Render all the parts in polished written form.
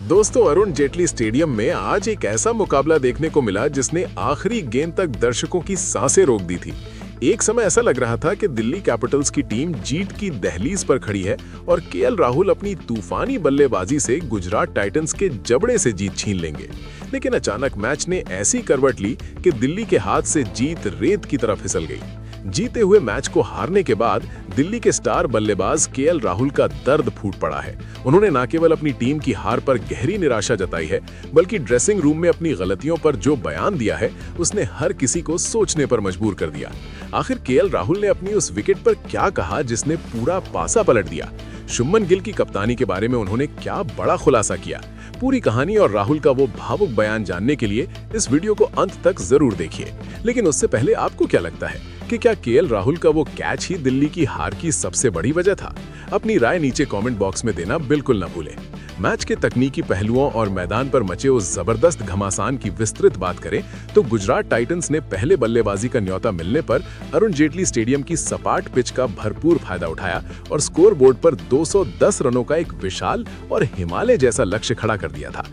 दोस्तों, अरुण जेटली स्टेडियम में आज एक ऐसा मुकाबला देखने को मिला जिसने आखिरी गेंद तक दर्शकों की सांसें रोक दी थी। एक समय ऐसा लग रहा था कि दिल्ली कैपिटल्स की टीम जीत की दहलीज पर खड़ी है और केएल राहुल अपनी तूफानी बल्लेबाजी से गुजरात टाइटंस के जबड़े से जीत छीन लेंगे। लेकिन अचानक मैच ने ऐसी करवट ली कि दिल्ली के हाथ से जीत रेत की तरफ फिसल गई। जीते हुए मैच को हारने के बाद दिल्ली के स्टार बल्लेबाज केएल राहुल का दर्द फूट पड़ा है। उन्होंने न केवल अपनी टीम की हार पर गहरी निराशा जताई है, बल्कि ड्रेसिंग रूम में अपनी गलतियों पर जो बयान दिया है उसने हर किसी को सोचने पर मजबूर कर दिया। आखिर केएल राहुल ने अपनी उस विकेट पर क्या कहा जिसने पूरा पासा पलट दिया? शुभमन गिल की कप्तानी के बारे में उन्होंने क्या बड़ा खुलासा किया? पूरी कहानी और राहुल का वो भावुक बयान जानने के लिए इस वीडियो को अंत तक जरूर देखिए। लेकिन उससे पहले आपको क्या लगता है कि क्या केएल राहुल का वो कैच ही दिल्ली की हार की सबसे बड़ी वजह था? अपनी राय नीचे कमेंट बॉक्स में देना बिल्कुल न भूलें। मैच के तकनीकी पहलुओं और मैदान पर मचे उस जबरदस्त घमासान की विस्तृत बात करें तो गुजरात टाइटंस ने पहले बल्लेबाजी का न्योता मिलने पर अरुण जेटली स्टेडियम की सपाट पिच का भरपूर फायदा उठाया और स्कोर बोर्ड पर 210 रनों का एक विशाल और हिमालय जैसा लक्ष्य खड़ा कर दिया था।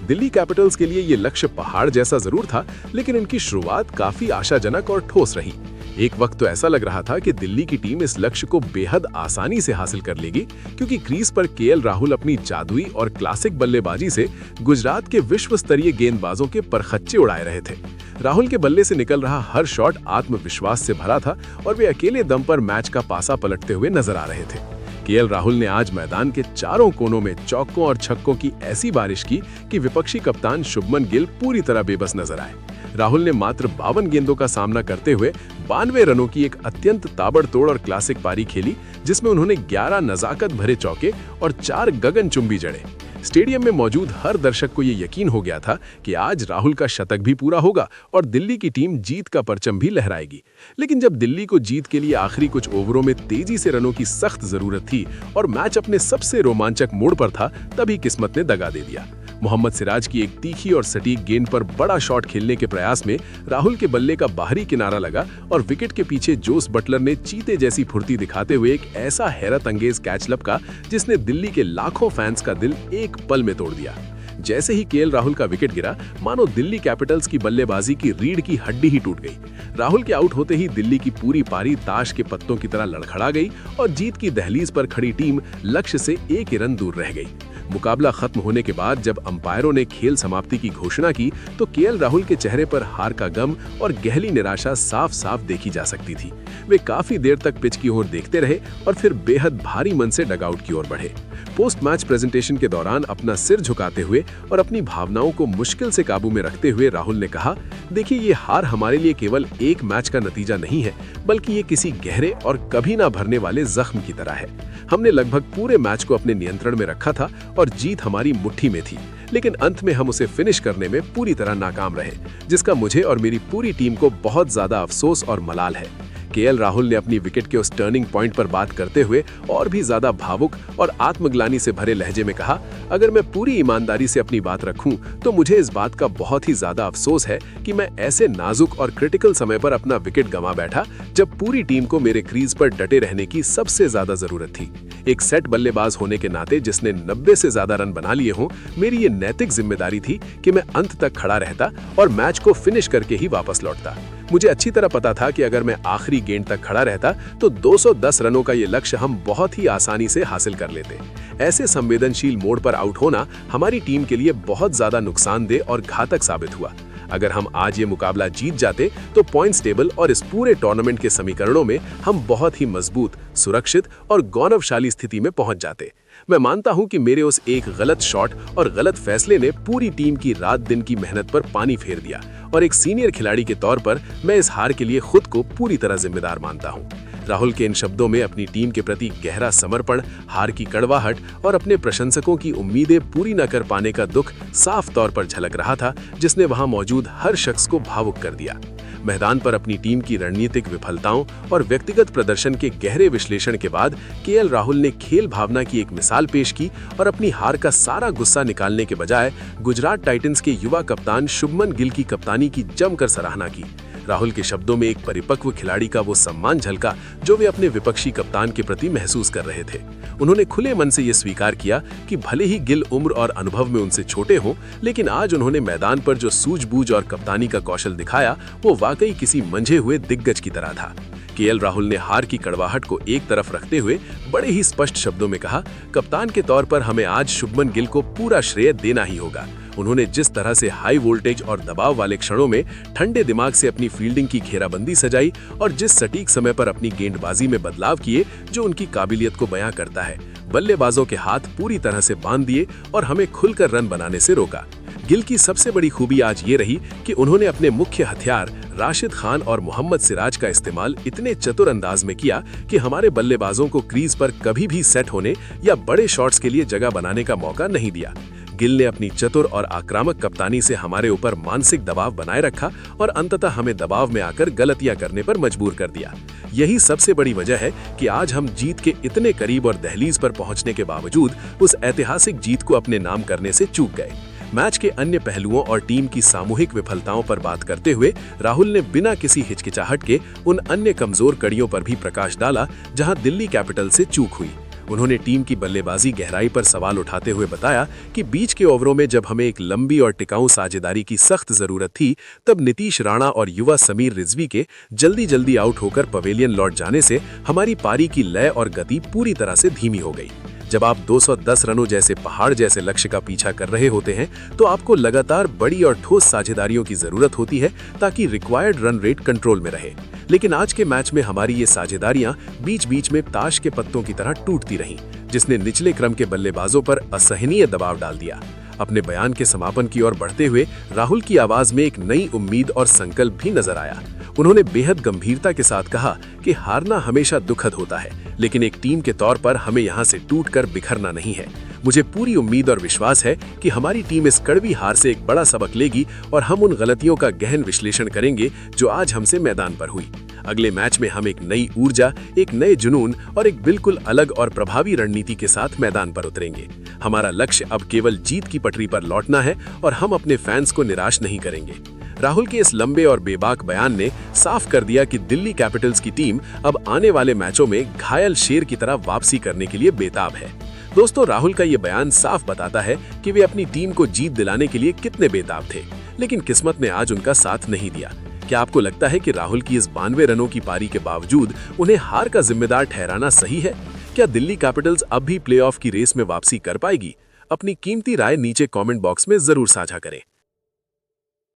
दिल्ली कैपिटल्स के लिए ये लक्ष्य पहाड़ जैसा जरूर था, लेकिन इनकी शुरुआत काफी आशाजनक और ठोस रही। एक वक्त तो ऐसा लग रहा था कि दिल्ली की टीम इस लक्ष्य को बेहद आसानी से हासिल कर लेगी, क्योंकि क्रीज पर केएल राहुल अपनी जादुई और क्लासिक बल्लेबाजी से गुजरात के विश्व स्तरीय गेंदबाजों के परखच्चे उड़ाए रहे थे। राहुल के बल्ले से निकल रहा हर शॉट आत्मविश्वास से भरा था और वे अकेले दम पर मैच का पासा पलटते हुए नजर आ रहे थे। केएल राहुल ने आज मैदान के चारों कोनों में चौकों और छक्कों की ऐसी बारिश की कि विपक्षी कप्तान शुभमन गिल पूरी तरह बेबस नजर आए। राहुल ने मात्र 52 गेंदों का सामना करते हुए 92 रनों की एक अत्यंत ताबड़तोड़ और क्लासिक पारी खेली, जिसमें उन्होंने 11 नजाकत भरे चौके और 4 गगनचुंबी जड़े। स्टेडियम में मौजूद हर दर्शक को ये यकीन हो गया था कि आज राहुल का शतक भी पूरा होगा और दिल्ली की टीम जीत का परचम भी लहराएगी। लेकिन जब दिल्ली को जीत के लिए आखिरी कुछ ओवरों में तेजी से रनों की सख्त जरूरत थी और मैच अपने सबसे रोमांचक मोड़ पर था, तभी किस्मत ने दगा दे दिया। मोहम्मद सिराज की एक तीखी और सटीक गेंद पर बड़ा शॉट खेलने के प्रयास में राहुल के बल्ले का बाहरी किनारा लगा और विकेट के पीछे जोस बटलर ने चीते जैसी फुर्ती दिखाते हुए एक ऐसा हैरत अंगेज कैच लपका जिसने दिल्ली के लाखों फैंस का दिल एक पल में तोड़ दिया। जैसे ही केएल राहुल का विकेट गिरा, मानो दिल्ली कैपिटल्स की बल्लेबाजी की रीढ़ की हड्डी ही टूट गई। राहुल के आउट होते ही दिल्ली की पूरी पारी ताश के पत्तों की तरह लड़खड़ा गई और जीत की दहलीज पर खड़ी टीम लक्ष्य से एक ही रन दूर रह गई। मुकाबला खत्म होने के बाद जब अंपायरों ने खेल समाप्ति की घोषणा की तो केएल राहुल के चेहरे पर हार का गम और गहरी निराशा साफ साफ देखी जा सकती थी। वे काफी देर तक पिच की ओर देखते रहे और फिर बेहद भारी मन से डगआउट की ओर बढ़े। पोस्ट मैच प्रेजेंटेशन के दौरान अपना सिर झुकाते हुए और अपनी भावनाओं को मुश्किल से काबू में रखते हुए राहुल ने कहा, देखिए, ये हार हमारे लिए केवल एक मैच का नतीजा नहीं है, बल्कि ये किसी गहरे और कभी ना भरने वाले जख्म की तरह है। हमने लगभग पूरे मैच को अपने नियंत्रण में रखा था और जीत हमारी मुट्ठी में थी, लेकिन अंत में हम उसे फिनिश करने में पूरी तरह नाकाम रहे, जिसका मुझे और मेरी पूरी टीम को बहुत ज्यादा अफसोस और मलाल है। केएल राहुल ने अपनी विकेट के उस टर्निंग पॉइंट पर बात करते हुए और भी ज्यादा भावुक और आत्मग्लानि से भरे लहजे में कहा, अगर मैं पूरी ईमानदारी से अपनी बात रखूं तो मुझे इस बात का बहुत ही ज्यादा अफसोस है कि मैं ऐसे नाजुक और क्रिटिकल समय पर अपना विकेट गंवा बैठा जब पूरी टीम को मेरे क्रीज पर डटे रहने की सबसे ज्यादा जरूरत थी। एक सेट बल्लेबाज होने के नाते जिसने 90 से ज्यादा रन बना लिए हों, मेरी ये नैतिक जिम्मेदारी थी कि मैं अंत तक खड़ा रहता और मैच को फिनिश करके ही वापस लौटता। मुझे अच्छी तरह पता था कि अगर मैं आखिरी गेंद तक खड़ा रहता तो 210 रनों का ये लक्ष्य हम बहुत ही आसानी से हासिल कर लेते। ऐसे संवेदनशील मोड़ पर आउट होना हमारी टीम के लिए बहुत ज्यादा नुकसानदेह और घातक साबित हुआ। अगर हम आज ये मुकाबला जीत जाते तो पॉइंट्स टेबल और इस पूरे टूर्नामेंट के समीकरणों में हम बहुत ही मजबूत, सुरक्षित और गौरवशाली स्थिति में पहुंच जाते। मैं मानता हूं कि मेरे उस एक गलत शॉट और गलत फैसले ने पूरी टीम की रात दिन की मेहनत पर पानी फेर दिया और एक सीनियर खिलाड़ी के तौर पर मैं इस हार के लिए खुद को पूरी तरह जिम्मेदार मानता हूं। राहुल के इन शब्दों में अपनी टीम के प्रति गहरा समर्पण, हार की कड़वाहट और अपने प्रशंसकों की उम्मीदें पूरी न कर पाने का दुख साफ तौर पर झलक रहा था, जिसने वहां मौजूद हर शख्स को भावुक कर दिया। मैदान पर अपनी टीम की रणनीतिक विफलताओं और व्यक्तिगत प्रदर्शन के गहरे विश्लेषण के बाद केएल राहुल ने खेल भावना की एक मिसाल पेश की और अपनी हार का सारा गुस्सा निकालने के बजाय गुजरात टाइटंस के युवा कप्तान शुभमन गिल की कप्तानी की जमकर सराहना की। राहुल के शब्दों में एक परिपक्व खिलाड़ी का वो सम्मान झलका जो वे अपने विपक्षी कप्तान के प्रति महसूस कर रहे थे। उन्होंने खुले मन से ये स्वीकार किया कि भले ही गिल उम्र और अनुभव में उनसे छोटे हों, लेकिन आज उन्होंने मैदान पर जो सूझबूझ और कप्तानी का कौशल दिखाया वो वाकई किसी मंझे हुए दिग्गज की तरह था। केएल राहुल ने हार की कड़वाहट को एक तरफ रखते हुए बड़े ही स्पष्ट शब्दों में कहा, कप्तान के तौर पर हमें आज शुभमन गिल को पूरा श्रेय देना ही होगा। उन्होंने जिस तरह से हाई वोल्टेज और दबाव वाले क्षणों में ठंडे दिमाग से अपनी फील्डिंग की घेराबंदी सजाई और जिस सटीक समय पर अपनी गेंदबाजी में बदलाव किए जो उनकी काबिलियत को बयां करता है, बल्लेबाजों के हाथ पूरी तरह से बांध दिए और हमें खुलकर रन बनाने से रोका। गिल की सबसे बड़ी खूबी आज ये रही कि उन्होंने अपने मुख्य हथियार राशिद खान और मोहम्मद सिराज का इस्तेमाल इतने चतुर अंदाज में किया कि हमारे बल्लेबाजों को क्रीज पर कभी भी सेट होने या बड़े शॉट्स के लिए जगह बनाने का मौका नहीं दिया। गिल ने अपनी चतुर और आक्रामक कप्तानी से हमारे ऊपर मानसिक दबाव बनाए रखा और अंततः हमें दबाव में आकर गलतियां करने पर मजबूर कर दिया। यही सबसे बड़ी वजह है कि आज हम जीत के इतने करीब और दहलीज पर पहुंचने के बावजूद उस ऐतिहासिक जीत को अपने नाम करने से चूक गए। मैच के अन्य पहलुओं और टीम की सामूहिक विफलताओं पर बात करते हुए राहुल ने बिना किसी हिचकिचाहट के उन अन्य कमजोर कड़ियों पर भी प्रकाश डाला जहां दिल्ली कैपिटल से चूक हुई। उन्होंने टीम की बल्लेबाजी गहराई पर सवाल उठाते हुए बताया कि बीच के ओवरों में जब हमें एक लंबी और टिकाऊ साझेदारी की सख्त जरूरत थी, तब नीतीश राणा और युवा समीर रिजवी के जल्दी आउट होकर पवेलियन लौट जाने से हमारी पारी की लय और गति पूरी तरह से धीमी हो गई। जब आप 210 रनों जैसे पहाड़ जैसे लक्ष्य का पीछा कर रहे होते हैं तो आपको लगातार बड़ी और ठोस साझेदारियों की जरूरत होती है ताकि रिक्वायर्ड रन रेट कंट्रोल में रहे। लेकिन आज के मैच में हमारी ये साझेदारियां बीच में ताश के पत्तों की तरह टूटती रहीं, जिसने निचले क्रम के बल्लेबाजों पर असहनीय दबाव डाल दिया। अपने बयान के समापन की ओर बढ़ते हुए राहुल की आवाज में एक नई उम्मीद और संकल्प भी नजर आया। उन्होंने बेहद गंभीरता के साथ कहा कि हारना हमेशा दुखद होता है, लेकिन एक टीम के तौर पर हमें यहाँ से टूटकर बिखरना नहीं है। मुझे पूरी उम्मीद और विश्वास है कि हमारी टीम इस कड़वी हार से एक बड़ा सबक लेगी और हम उन गलतियों का गहन विश्लेषण करेंगे जो आज हमसे मैदान पर हुई। अगले मैच में हम एक नई ऊर्जा, एक नए जुनून और एक बिल्कुल अलग और प्रभावी रणनीति के साथ मैदान पर उतरेंगे। हमारा लक्ष्य अब केवल जीत की पटरी पर लौटना है और हम अपने फैंस को निराश नहीं करेंगे। राहुल के इस लंबे और बेबाक बयान ने साफ कर दिया कि दिल्ली कैपिटल्स की टीम अब आने वाले मैचों में घायल शेर की तरह वापसी करने के लिए बेताब है। दोस्तों, राहुल का ये बयान साफ बताता है कि वे अपनी टीम को जीत दिलाने के लिए कितने बेताब थे, लेकिन किस्मत ने आज उनका साथ नहीं दिया। क्या आपको लगता है कि राहुल की इस 92 रनों की पारी के बावजूद उन्हें हार का जिम्मेदार ठहराना सही है? क्या दिल्ली कैपिटल्स अब भी प्लेऑफ की रेस में वापसी कर पाएगी? अपनी कीमती राय नीचे कमेंट बॉक्स में जरूर साझा करें।